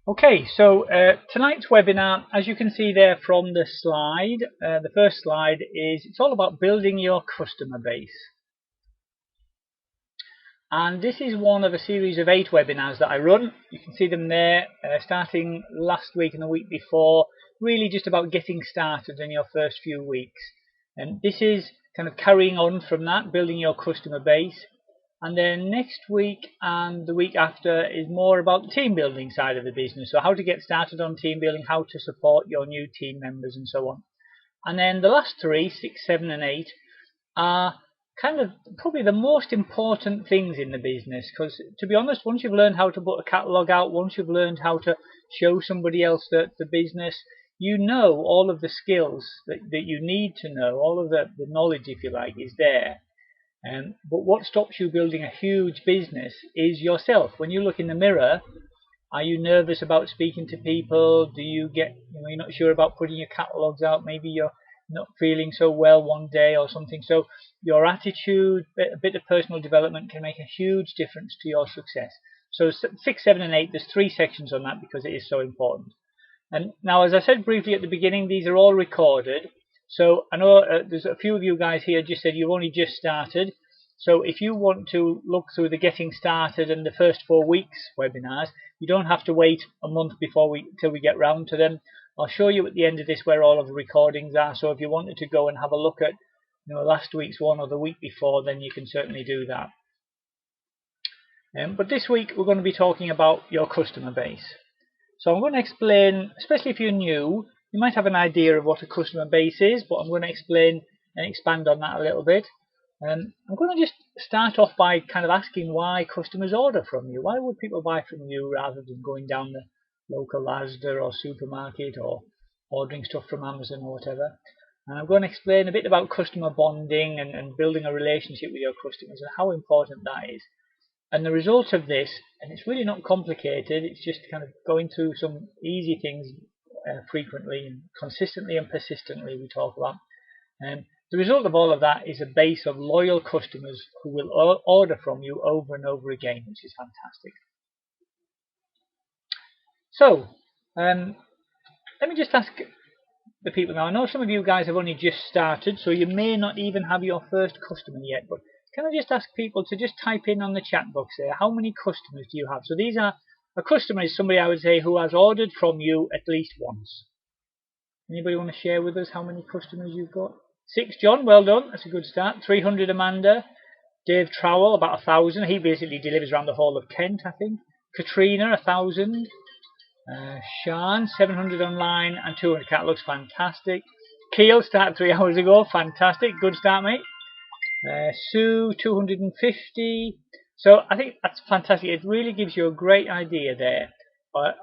Okay, so tonight's webinar, as you can see there from the slide, the first slide it's all about building your customer base. And this is one of a series of 8 webinars that I run. You can see them there, starting last week and the week before, really just about getting started in your first few weeks. And this is kind of carrying on from that, building your customer base. And then next week and the week after is more about the team building side of the business. So how to get started on team building, how to support your new team members and so on. And then the last 3, 6, 7 and 8 are kind of probably the most important things in the business, because to be honest, once you've learned how to put a catalogue out, once you've learned how to show somebody else the business, you know all of the skills that you need to know, all of the knowledge, if you like, is there. But what stops you building a huge business is yourself. When you look in the mirror, are you nervous about speaking to people? Do you get, you're not sure about putting your catalogues out? Maybe you're not feeling so well one day or something. So your attitude, a bit of personal development can make a huge difference to your success. So 6, 7 and 8, there's 3 sections on that because it is so important. And now, as I said briefly at the beginning, these are all recorded. So I know there's a few of you guys here just said you've only just started. So if you want to look through the getting started and the first 4 weeks webinars, you don't have to wait a month till we get round to them. I'll show you at the end of this where all of the recordings are. So if you wanted to go and have a look at last week's one or the week before, then you can certainly do that. But this week we're going to be talking about your customer base. So I'm going to explain, especially if you're new, you might have an idea of what a customer base is, but I'm going to explain and expand on that a little bit. I'm going to just start off by kind of asking why customers order from you. Why would people buy from you rather than going down the local Asda or supermarket or ordering stuff from Amazon or whatever? And I'm going to explain a bit about customer bonding and building a relationship with your customers and how important that is. And the result of this, and it's really not complicated, it's just kind of going through some easy things frequently and consistently and persistently we talk about. The result of all of that is a base of loyal customers who will order from you over and over again, which is fantastic. So, let me just ask the people now. I know some of you guys have only just started, so you may not even have your first customer yet, but can I just ask people to just type in on the chat box there, how many customers do you have? So these are, a customer is somebody, I would say, who has ordered from you at least once. Anybody want to share with us how many customers you've got? 6, John, well done, that's a good start. 300, Amanda. Dave Trowell, about 1,000. He basically delivers around the whole of Kent, I think. Katrina, 1,000. Sean, 700 online and 200 catalogues, fantastic. Keel started 3 hours ago, fantastic, good start, mate. Sue, 250. So I think that's fantastic. It really gives you a great idea there.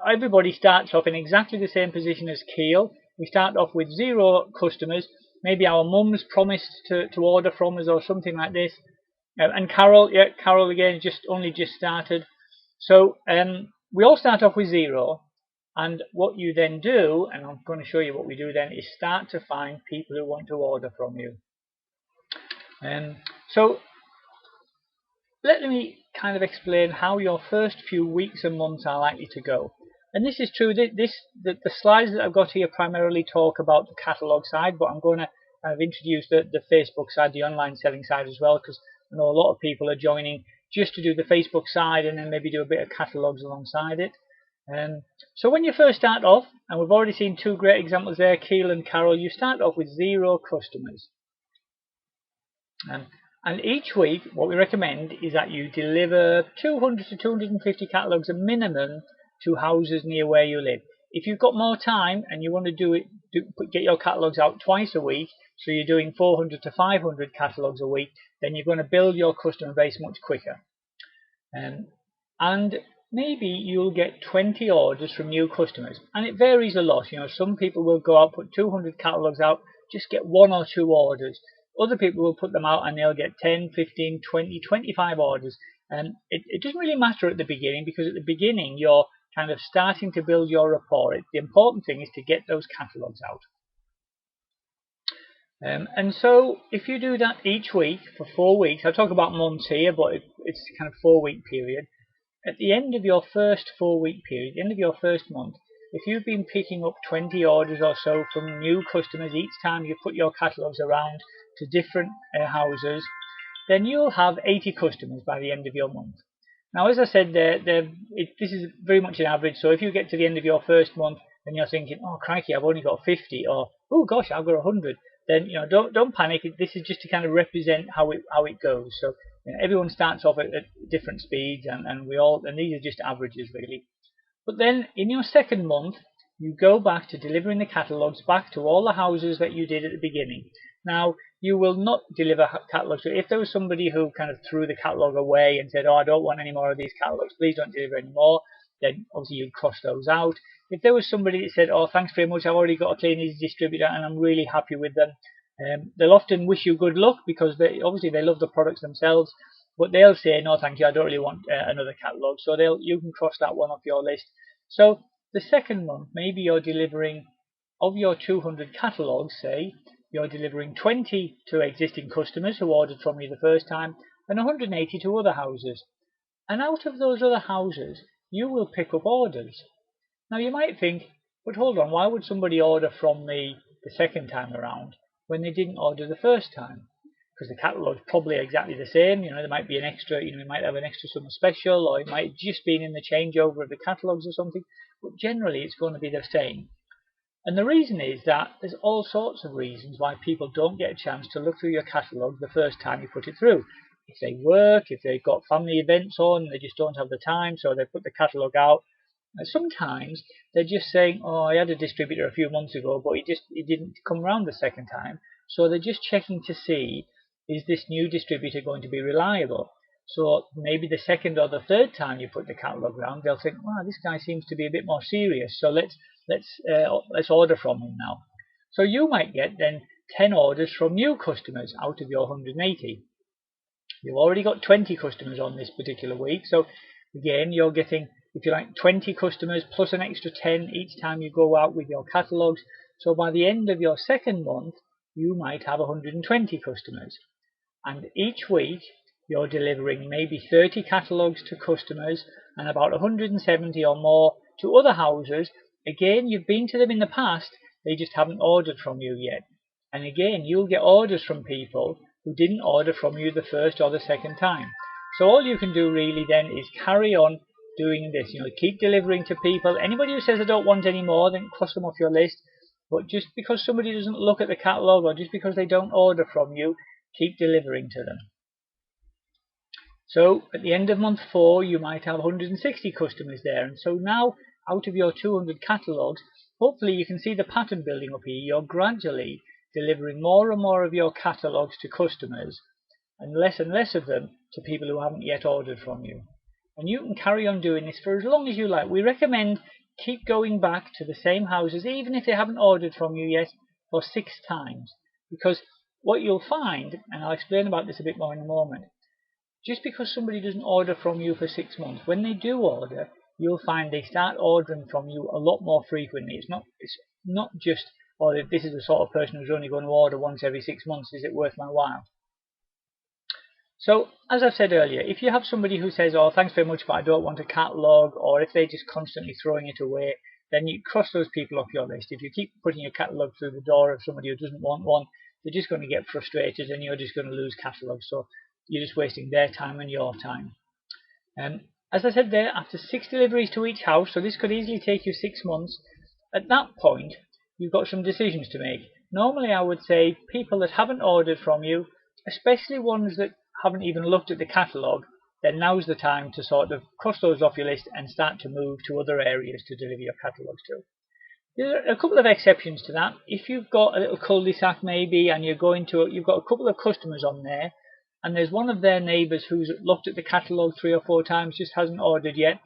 Everybody starts off in exactly the same position as Keel. We start off with 0 customers. Maybe our mums promised to order from us or something like this. And Carol, yeah, Carol again, only just started. So we all start off with 0. And what you then do, and I'm going to show you what we do then, is start to find people who want to order from you. So let me kind of explain how your first few weeks and months are likely to go. And this is true. The slides that I've got here primarily talk about the catalogue side, but I'm going to kind of introduce the Facebook side, the online selling side as well, because I know a lot of people are joining just to do the Facebook side and then maybe do a bit of catalogues alongside it. So when you first start off, and we've already seen 2 great examples there, Keel and Carol, you start off with 0 customers. And each week, what we recommend is that you deliver 200 to 250 catalogues a minimum to houses near where you live. If you've got more time and you want to get your catalogues out twice a week, so you're doing 400 to 500 catalogues a week, then you're going to build your customer base much quicker. And maybe you'll get 20 orders from new customers, and it varies a lot. Some people will go out, put 200 catalogues out, just get 1 or 2 orders. Other people will put them out and they'll get 10, 15, 20, 25 orders. And it doesn't really matter at the beginning, because at the beginning you're kind of starting to build your rapport. The important thing is to get those catalogues out. And so if you do that each week for 4 weeks, I'll talk about months here, but it's kind of 4-week period. at the end of your first 4-week period, the end of your first month, if you've been picking up 20 orders or so from new customers each time you put your catalogues around to different houses, then you'll have 80 customers by the end of your month. Now, as I said, this is very much an average, so if you get to the end of your first month and you're thinking, oh crikey, I've only got 50, or oh gosh, I've got 100, then don't panic. This is just to kind of represent how it goes. So everyone starts off at different speeds, and these are just averages really. But then in your second month, you go back to delivering the catalogues back to all the houses that you did at the beginning. Now, you will not deliver catalogues. So if there was somebody who kind of threw the catalogue away and said, oh, I don't want any more of these catalogues, please don't deliver anymore, then obviously you'd cross those out. If there was somebody that said, oh, thanks very much, I've already got a Kleeneze distributor and I'm really happy with them, they'll often wish you good luck because obviously they love the products themselves, but they'll say, no, thank you, I don't really want another catalogue. So you can cross that one off your list. So the second month, maybe you're delivering, of your 200 catalogues, say, you're delivering 20 to existing customers who ordered from you the first time and 180 to other houses. And out of those other houses, you will pick up orders. Now you might think, but hold on, why would somebody order from me the second time around when they didn't order the first time? Because the catalogue's probably exactly the same. There might be an extra, you might have an extra summer special, or it might have just been in the changeover of the catalogues or something, but generally it's going to be the same. And the reason is that there's all sorts of reasons why people don't get a chance to look through your catalogue the first time you put it through. If they work, if they've got family events on, they just don't have the time, so they put the catalogue out. And sometimes they're just saying, oh, I had a distributor a few months ago, but he didn't come around the second time. So they're just checking to see, is this new distributor going to be reliable? So maybe the second or the third time you put the catalogue around, they'll think, wow, this guy seems to be a bit more serious, so let's order from him now. So you might get then 10 orders from new customers out of your 180. You've already got 20 customers on this particular week, so again you're getting, if you like, 20 customers plus an extra 10 each time you go out with your catalogues. So by the end of your second month, you might have 120 customers. And each week you're delivering maybe 30 catalogues to customers and about 170 or more to other houses. Again, you've been to them in the past, they just haven't ordered from you yet. And again, you'll get orders from people who didn't order from you the first or the second time. So all you can do really then is carry on doing this. Keep delivering to people. Anybody who says I don't want any more, then cross them off your list. But just because somebody doesn't look at the catalogue or just because they don't order from you, keep delivering to them. So at the end of month 4, you might have 160 customers there. And so now, out of your 200 catalogues, hopefully you can see the pattern building up here. You're gradually delivering more and more of your catalogues to customers and less of them to people who haven't yet ordered from you. And you can carry on doing this for as long as you like. We recommend keep going back to the same houses, even if they haven't ordered from you yet, for 6 times. Because what you'll find, and I'll explain about this a bit more in a moment, just because somebody doesn't order from you for 6 months, when they do order, you'll find they start ordering from you a lot more frequently. It's not just, oh, this is the sort of person who's only going to order once every 6 months, is it worth my while? So, as I've said earlier, if you have somebody who says, oh, thanks very much, but I don't want a catalogue, or if they're just constantly throwing it away, then you cross those people off your list. If you keep putting your catalogue through the door of somebody who doesn't want one, they're just going to get frustrated and you're just going to lose catalogues. So you're just wasting their time and your time. As I said there, after 6 deliveries to each house, so this could easily take you 6 months, at that point, you've got some decisions to make. Normally, I would say people that haven't ordered from you, especially ones that haven't even looked at the catalogue, then now's the time to sort of cross those off your list and start to move to other areas to deliver your catalogues to. There are a couple of exceptions to that. If you've got a little cul-de-sac maybe and you've got a couple of customers on there and there's one of their neighbours who's looked at the catalogue 3 or 4 times, just hasn't ordered yet,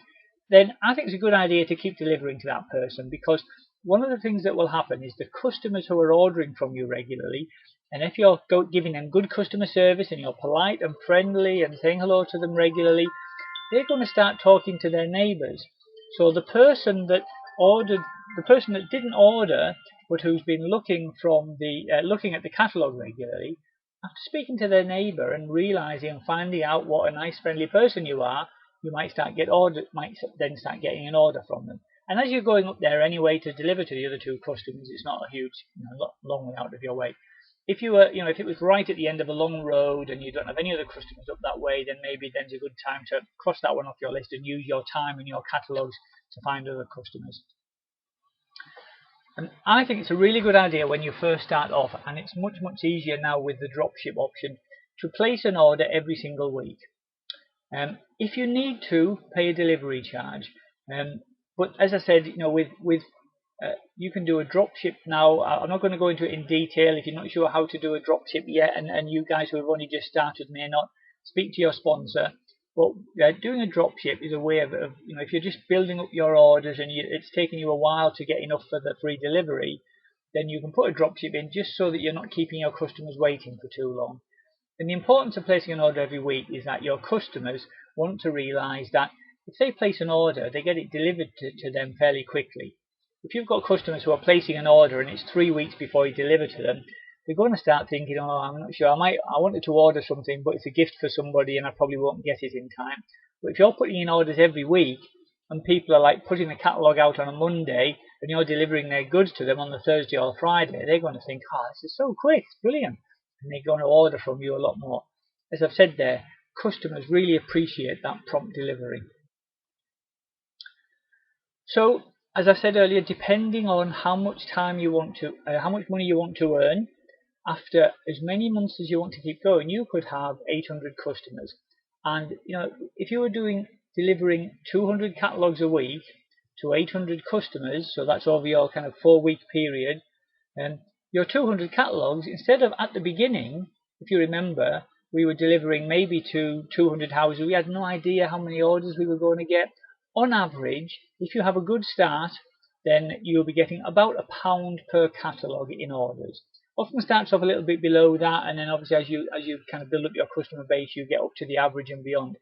then I think it's a good idea to keep delivering to that person, because one of the things that will happen is the customers who are ordering from you regularly, and if you're giving them good customer service and you're polite and friendly and saying hello to them regularly, they're going to start talking to their neighbours. So the person that didn't order but who's been looking at the catalogue regularly, after speaking to their neighbour and realising and finding out what a nice friendly person you are, you might then start getting an order from them. And as you're going up there anyway to deliver to the other two customers, it's not a huge, long way out of your way. If you were, if it was right at the end of a long road and you don't have any other customers up that way, then maybe then's a good time to cross that one off your list and use your time and your catalogues to find other customers. And I think it's a really good idea when you first start off, and it's much easier now with the dropship option, to place an order every single week. If you need to, pay a delivery charge. But as I said, you can do a dropship now. I'm not going to go into it in detail. If you're not sure how to do a dropship yet, and you guys who have only just started may not, speak to your sponsor. But doing a dropship is a way of if you're just building up your orders and it's taking you a while to get enough for the free delivery, then you can put a dropship in just so that you're not keeping your customers waiting for too long. And the importance of placing an order every week is that your customers want to realize that if they place an order, they get it delivered to them fairly quickly. If you've got customers who are placing an order and it's 3 weeks before you deliver to them, they're going to start thinking, oh, I'm not sure, I wanted to order something, but it's a gift for somebody and I probably won't get it in time. But if you're putting in orders every week and people are like putting the catalogue out on a Monday and you're delivering their goods to them on the Thursday or Friday, they're going to think, oh, this is so quick, it's brilliant. And they're going to order from you a lot more. As I've said there, customers really appreciate that prompt delivery. So, as I said earlier, depending on how much money you want to earn, after as many months as you want to keep going, you could have 800 customers. And if you were delivering 200 catalogues a week to 800 customers, so that's over your kind of 4-week period, your 200 catalogues, instead of at the beginning, if you remember, we were delivering maybe to 200 houses, we had no idea how many orders we were going to get. On average, if you have a good start, then you'll be getting about £1 per catalogue in orders. Often starts off a little bit below that, and then obviously as you kind of build up your customer base, you get up to the average and beyond.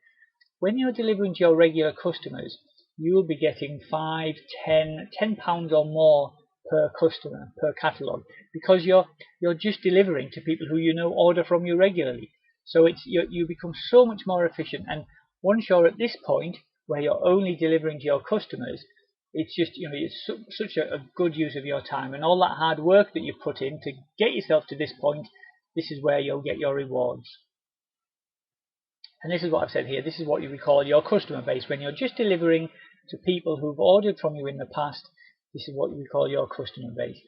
When you're delivering to your regular customers, you'll be getting £5, £10 or more per customer, per catalogue, because you're just delivering to people who order from you regularly. So you become so much more efficient, and once you're at this point where you're only delivering to your customers, it's just it's such a good use of your time, and all that hard work that you put in to get yourself to this point, this is where you'll get your rewards. And this is what I've said here. This is what you would call your customer base. When you're just delivering to people who've ordered from you in the past, this is what you would call your customer base.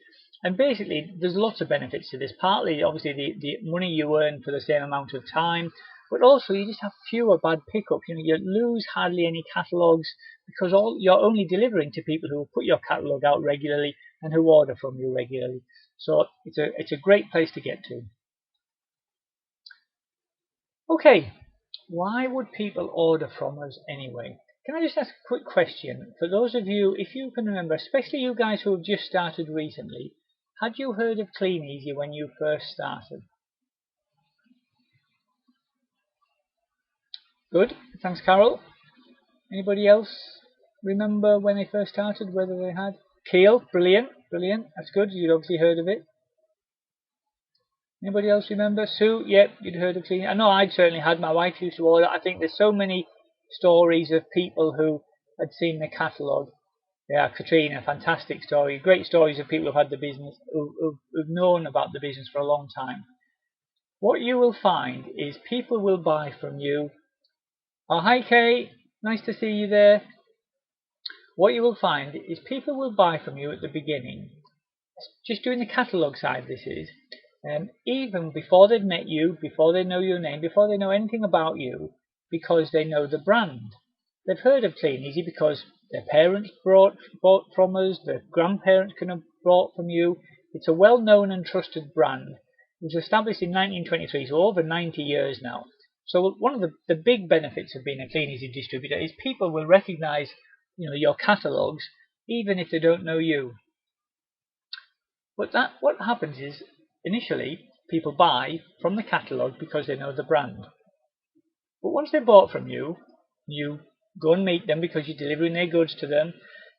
And basically, there's lots of benefits to this. Partly, obviously, the money you earn for the same amount of time, but also you just have fewer bad pickups. You lose hardly any catalogues because you're only delivering to people who put your catalogue out regularly and who order from you regularly. So it's a great place to get to. Okay, why would people order from us anyway? Can I just ask a quick question? For those of you, if you can remember, especially you guys who have just started recently, had you heard of Kleeneze when you first started? Good, thanks Carol. Anybody else remember when they first started, whether they had? Keel, brilliant, that's good, you'd obviously heard of it. Anybody else remember? Sue, yep, you'd heard of Kleeneze. I know I'd certainly had, my wife used to order. I think there's so many stories of people who had seen the catalogue. Yeah, Katrina, fantastic story. Great stories of people who've had the business, who've known about the business for a long time. What you will find is people will buy from you. Oh, hi Kay, nice to see you there. What you will find is people will buy from you at the beginning, just doing the catalogue side this is, even before they've met you, before they know your name, before they know anything about you, because they know the brand. They've heard of Kleeneze because their parents bought from us, their grandparents can have bought from you. It's a well-known and trusted brand. It was established in 1923, so over 90 years now. So one of the big benefits of being a Kleeneze distributor is people will recognise your catalogues even if they don't know you. But what happens is initially people buy from the catalogue because they know the brand. But once they bought from you, you go and meet them because you're delivering their goods to them,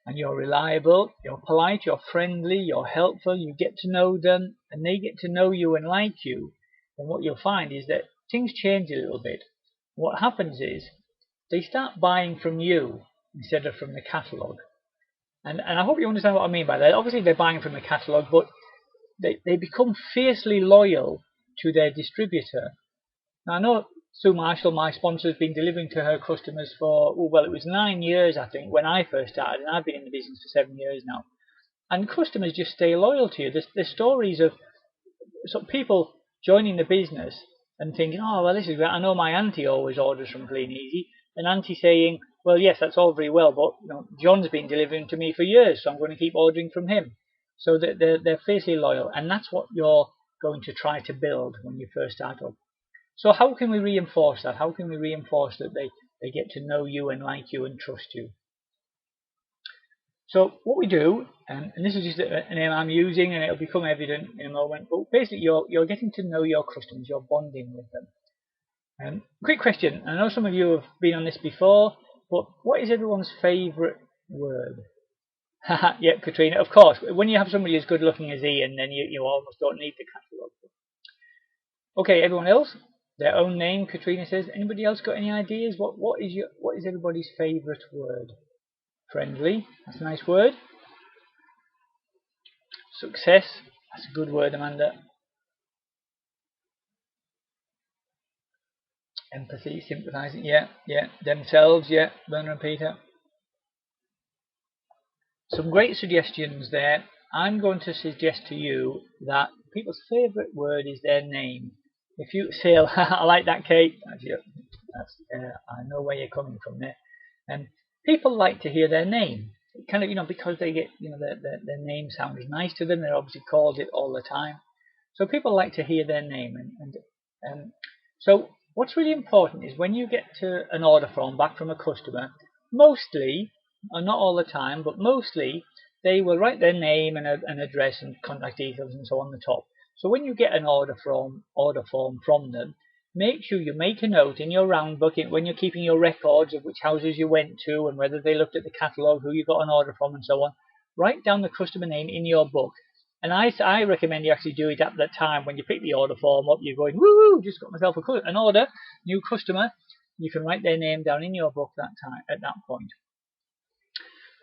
and you're reliable, you're polite, you're friendly, you're helpful, you get to know them, and they get to know you and like you. And what you'll find is that things change a little bit. What happens is they start buying from you instead of from the catalogue. And I hope you understand what I mean by that. Obviously, they're buying from the catalogue, but they become fiercely loyal to their distributor. Now, I know Sue Marshall, my sponsor, has been delivering to her customers for, well, it was 9 years, I think, when I first started, and I've been in the business for 7 years now. And customers just stay loyal to you. There's stories of people joining the business and thinking, oh, well, this is great. I know my auntie always orders from Kleeneze, and auntie saying, well, yes, that's all very well, but John's been delivering to me for years, so I'm going to keep ordering from him. So they're fiercely loyal, and that's what you're going to try to build when you first start up. So how can we reinforce that? How can we reinforce that they get to know you and like you and trust you? So what we do, and this is just a name I'm using, and it'll become evident in a moment, but basically you're getting to know your customers, you're bonding with them. Quick question, I know some of you have been on this before, but what is everyone's favourite word? Yeah, Katrina, of course. When you have somebody as good looking as Ian, then you almost don't need the catalogue. Okay, everyone else? Their own name, Katrina says. Anybody else got any ideas? What is everybody's favourite word? Friendly, that's a nice word. Success, that's a good word, Amanda. Empathy, sympathising, yeah. Themselves, yeah, Werner and Peter. Some great suggestions there. I'm going to suggest to you that people's favourite word is their name. If you say, I like that, Kate. I know where you're coming from there. And people like to hear their name. Kind of, because they get, their name sounds nice to them. They're obviously called it all the time. So people like to hear their name. So what's really important is when you get to an order form back from a customer, mostly, or not all the time, but mostly, they will write their name and address and contact details and so on the top. So when you get an order form from them, make sure you make a note in your round book when you're keeping your records of which houses you went to and whether they looked at the catalogue, who you got an order from and so on. Write down the customer name in your book. And I recommend you actually do it at that time when you pick the order form up. You're going, woo, just got myself an order, new customer. You can write their name down in your book at that point.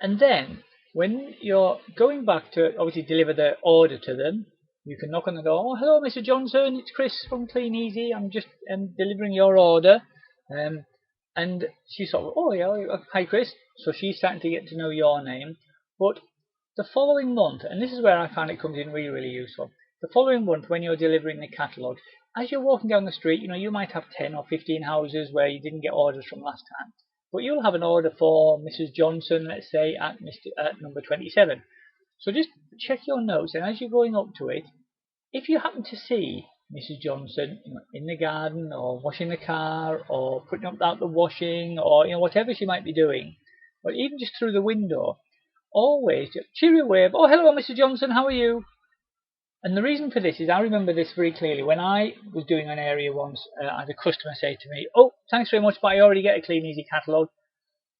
And then when you're going back to obviously deliver the order to them, you can knock on the door. Oh, hello, Mr. Johnson. It's Chris from Kleeneze. I'm just delivering your order. And she's sort of, oh yeah, hi Chris. So she's starting to get to know your name. But the following month, and this is where I find it comes in really, really useful. The following month, when you're delivering the catalogue, as you're walking down the street, you might have 10 or 15 houses where you didn't get orders from last time. But you'll have an order for Mrs. Johnson, let's say, at number 27. So just check your notes, and as you're going up to it, if you happen to see Mrs. Johnson in the garden, or washing the car, or putting up out the washing, or whatever she might be doing, or even just through the window, always just cheery wave. Oh, hello, Mr. Johnson. How are you? And the reason for this is I remember this very clearly. When I was doing an area once, I had a customer say to me, oh, thanks very much, but I already get a Kleeneze catalogue.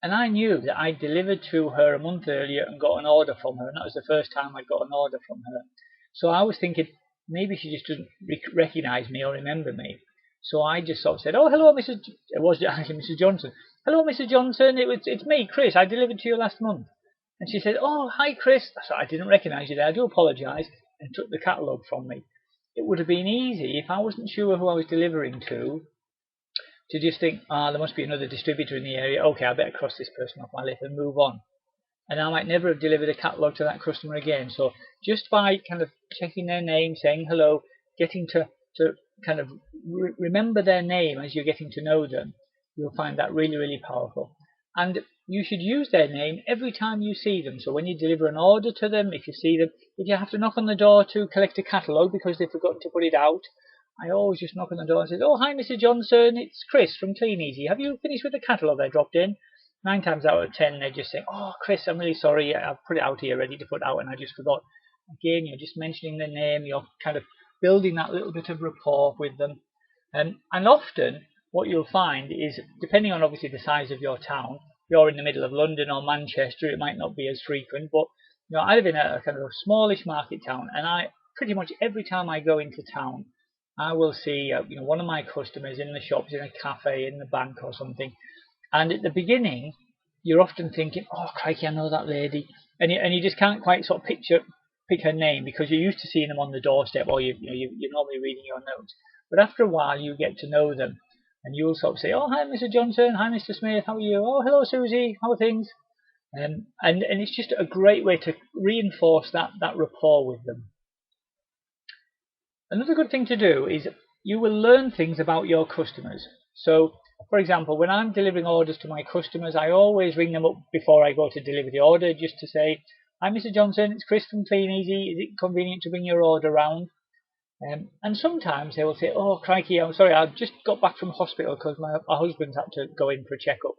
And I knew that I delivered to her a month earlier and got an order from her. And that was the first time I got an order from her. So I was thinking, maybe she just doesn't recognise me or remember me. So I just sort of said, oh, hello, Mrs. It was actually Mrs. Johnson. Hello, Mrs. Johnson. It's me, Chris. I delivered to you last month. And she said, oh, hi, Chris. So I didn't recognise you there. I do apologise. And took the catalogue from me. It would have been easy if I wasn't sure who I was delivering to just think, there must be another distributor in the area. Okay, I better cross this person off my list and move on. And I might never have delivered a catalogue to that customer again. So just by kind of checking their name, saying hello, getting to kind of remember their name as you're getting to know them, you'll find that really, really powerful. And you should use their name every time you see them. So when you deliver an order to them, if you see them, if you have to knock on the door to collect a catalogue because they've forgotten to put it out, I always just knock on the door and say, oh, hi, Mr. Johnson, it's Chris from Kleeneze. Have you finished with the catalogue I dropped in? 9 times out of 10, they just say, oh, Chris, I'm really sorry. I've put it out here ready to put out and I just forgot. Again, you're just mentioning their name. You're kind of building that little bit of rapport with them. And often what you'll find is, depending on obviously the size of your town, if you're in the middle of London or Manchester, it might not be as frequent. But I live in a kind of a smallish market town, and I pretty much every time I go into town, I will see one of my customers in the shops, in a cafe, in the bank or something, And at the beginning, you're often thinking, oh, crikey, I know that lady. And you just can't quite sort of pick her name because you're used to seeing them on the doorstep, or you're normally reading your notes. But after a while, you get to know them. And you'll sort of say, oh, hi, Mr. Johnson. Hi, Mr. Smith. How are you? Oh, hello, Susie. How are things? And it's just a great way to reinforce that rapport with them. Another good thing to do is you will learn things about your customers. So, for example, when I'm delivering orders to my customers, I always ring them up before I go to deliver the order just to say, hi, Mr. Johnson, it's Chris from Kleeneze. Is it convenient to bring your order round? And sometimes they will say, oh, crikey, I'm sorry, I've just got back from hospital because my husband's had to go in for a checkup.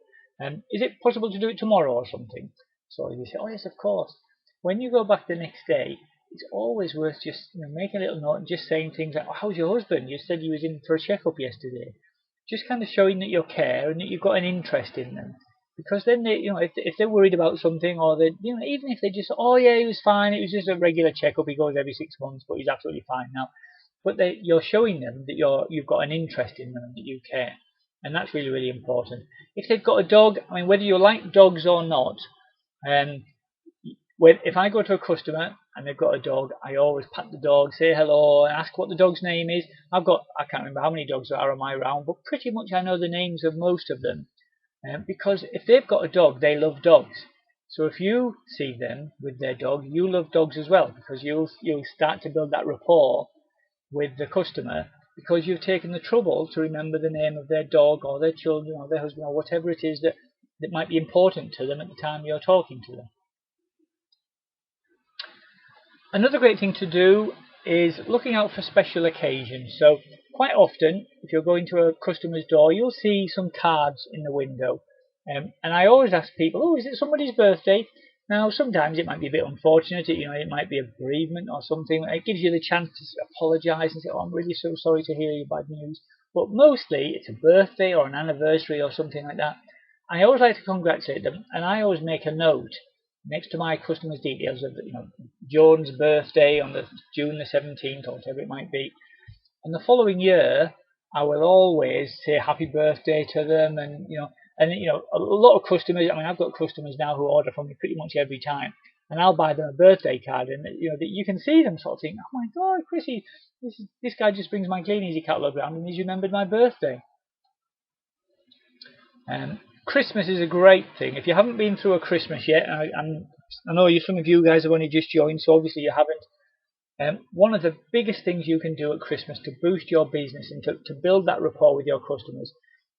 Is it possible to do it tomorrow or something? So you say, oh, yes, of course. When you go back the next day, it's always worth just making a little note and just saying things like, oh, how's your husband? You said he was in for a checkup yesterday. Just kind of showing that you care and that you've got an interest in them. Because then they, if they're worried about something, or they, even if they just, oh yeah, he was fine, it was just a regular checkup, he goes every 6 months, but he's absolutely fine now. But you're showing them that you've got an interest in them and that you care, and that's really, really important. If they've got a dog, I mean, whether you like dogs or not, if I go to a customer and they've got a dog, I always pat the dog, say hello, and ask what the dog's name is. I can't remember how many dogs there are on my round, but pretty much I know the names of most of them. Because if they've got a dog, they love dogs. So if you see them with their dog, you love dogs as well, because you'll start to build that rapport with the customer because you've taken the trouble to remember the name of their dog or their children or their husband or whatever it is that might be important to them at the time you're talking to them. Another great thing to do is looking out for special occasions. So quite often, if you're going to a customer's door, you'll see some cards in the window. And I always ask people, oh, is it somebody's birthday? Now, sometimes it might be a bit unfortunate. It might be a bereavement or something. It gives you the chance to apologise and say, oh, I'm really so sorry to hear your bad news. But mostly, it's a birthday or an anniversary or something like that. I always like to congratulate them, and I always make a note next to my customer's details of Joan's birthday on June the 17th or whatever it might be. And the following year, I will always say happy birthday to them, and a lot of customers. I mean, I've got customers now who order from me pretty much every time, and I'll buy them a birthday card, and you can see them sort of think, oh my God, Chrissy, this guy just brings my Kleeneze catalogue around, and he's remembered my birthday. Christmas is a great thing. If you haven't been through a Christmas yet, I know some of you guys have only just joined, so obviously you haven't. One of the biggest things you can do at Christmas to boost your business and to build that rapport with your customers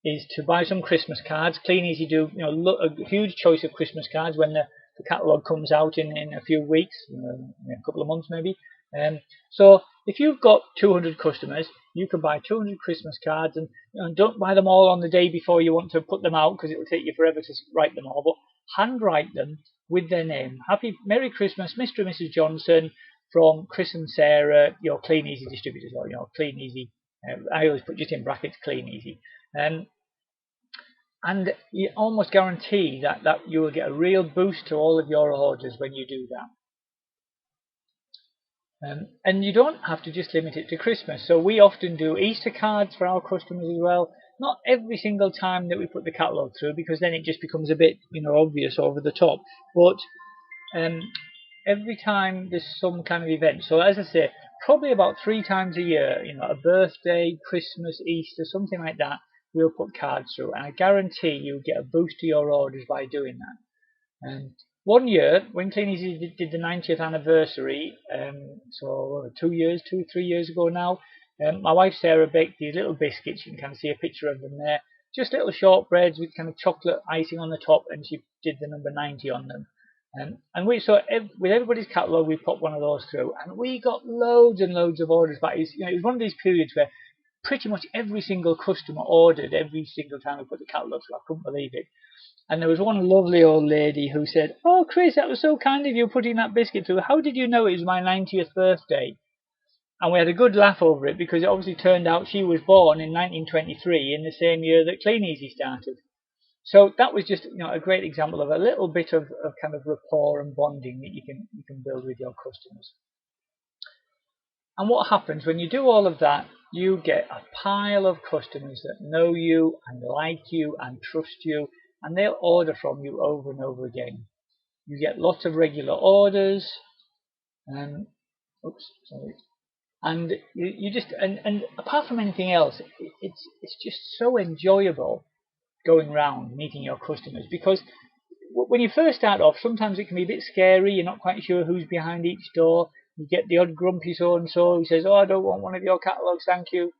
is to buy some Christmas cards. Kleeneze do a huge choice of Christmas cards when the catalogue comes out in a few weeks, in a couple of months maybe. So if you've got 200 customers, you can buy 200 Christmas cards, and don't buy them all on the day before you want to put them out because it will take you forever to write them all. But handwrite them with their name. Merry Christmas, Mr. and Mrs. Johnson, from Chris and Sarah, your Kleeneze distributors, or Kleeneze. I always put just in brackets Kleeneze. And you almost guarantee that you will get a real boost to all of your orders when you do that. And you don't have to just limit it to Christmas. So we often do Easter cards for our customers as well. Not every single time that we put the catalogue through, because then it just becomes a bit obvious over the top. But every time there's some kind of event. So as I say, probably about 3 times a year, a birthday, Christmas, Easter, something like that, we'll put cards through. And I guarantee you'll get a boost to your orders by doing that. And one year, when Kleeneze did the 90th anniversary, so 3 years ago now, my wife Sarah baked these little biscuits. You can kind of see a picture of them there. Just little shortbreads with kind of chocolate icing on the top, and she did the number 90 on them. And with everybody's catalogue, we popped one of those through, and we got loads and loads of orders back. It was one of these periods where pretty much every single customer ordered every single time we put the catalogue through. I couldn't believe it. And there was one lovely old lady who said, oh, Chris, that was so kind of you putting that biscuit through. How did you know it was my 90th birthday? And we had a good laugh over it because it obviously turned out she was born in 1923, in the same year that Kleeneze started. So that was just a great example of a little bit of kind of rapport and bonding that you can build with your customers. And what happens when you do all of that, you get a pile of customers that know you and like you and trust you, and they'll order from you over and over again. You get lots of regular orders, and oops, sorry. And you just and apart from anything else, it's just so enjoyable going around meeting your customers, because when you first start off, sometimes it can be a bit scary. You're not quite sure who's behind each door. You get the odd grumpy so and so who says, "Oh, I don't want one of your catalogs, thank you."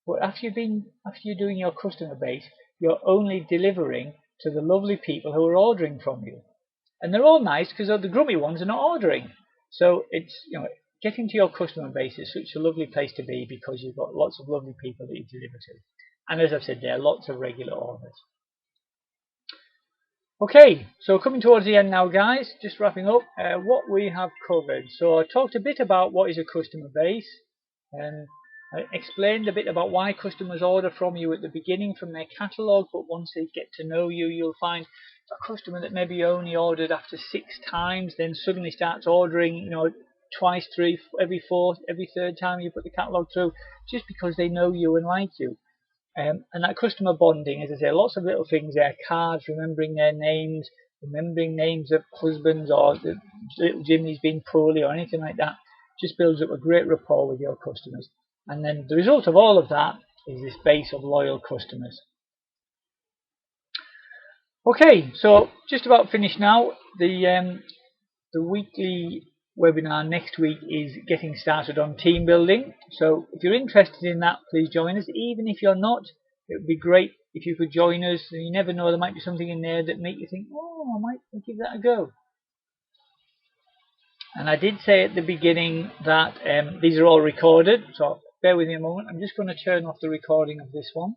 But after you're doing your customer base, you're only delivering to the lovely people who are ordering from you, and they're all nice because the grumpy ones are not ordering. So it's, getting to your customer base is such a lovely place to be, because you've got lots of lovely people that you deliver to, and as I've said, there are lots of regular orders. Okay, so coming towards the end now, guys, just wrapping up what we have covered. So I talked a bit about what is a customer base, and I explained a bit about why customers order from you at the beginning from their catalogue, but once they get to know you, you'll find a customer that maybe only ordered after 6 times, then suddenly starts ordering, twice, three, every fourth, every third time you put the catalogue through, just because they know you and like you. And that customer bonding, as I say, lots of little things there, cards, remembering their names, remembering names of husbands, or the little Jimmy's been poorly, or anything like that, just builds up a great rapport with your customers. And then the result of all of that is this base of loyal customers. Okay, so just about finished now. The weekly webinar next week is getting started on team building. So if you're interested in that, please join us. Even if you're not, it would be great if you could join us. You never know, there might be something in there that make you think, oh, I might give that a go. And I did say at the beginning that these are all recorded, so bear with me a moment. I'm just going to turn off the recording of this one.